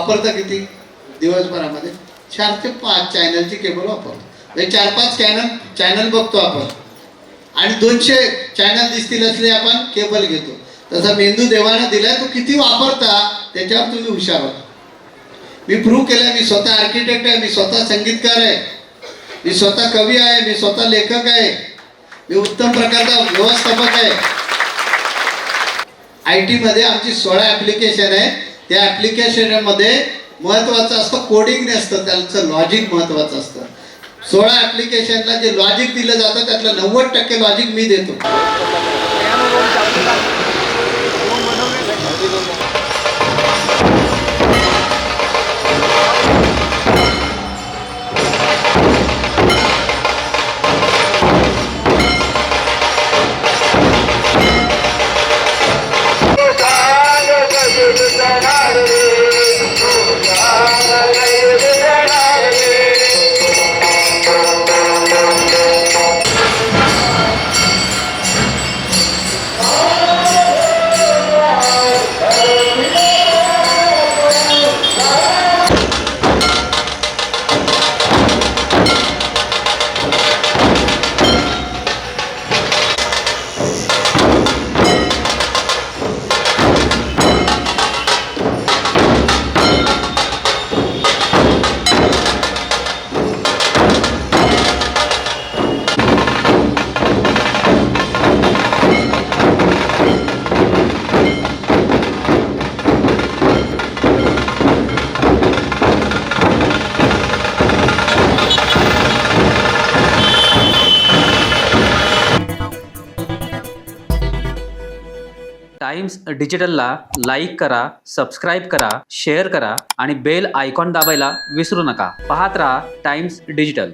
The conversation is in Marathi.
वापरता किती दिवसभरामध्ये? 4 ते 5 चॅनलची केबल वापरतो. म्हणजे 4-5 चॅनल बघतो आपण आणि 200 चॅनल दिसतील असले आपण केबल घेतो. तसा मेंदू देवाने दिलाय, तो किती वापरता त्याच्यावर तुम्ही हुशार होता. मी प्रूव्ह केलं. मी स्वतः आर्किटेक्ट आहे, मी स्वतः संगीतकार आहे, मी स्वतः कवी आहे, मी स्वतः लेखक आहे, मी उत्तम प्रकारचा व्यवस्थापक आहे. IT मध्ये आमची 16 ॲप्लिकेशन आहे. त्या ॲप्लिकेशनमध्ये महत्त्वाचं असतं कोडिंग नसतं, त्याचं लॉजिक महत्त्वाचं असतं. 16 ॲप्लिकेशनला जे लॉजिक दिलं जातं त्यातलं 90% लॉजिक मी देतो. टाइम्स डिजिटलला लाईक करा, सबस्क्राईब करा, शेअर करा आणि बेल आयकॉन दाबायला विसरू नका. पाहत रहा टाइम्स डिजिटल.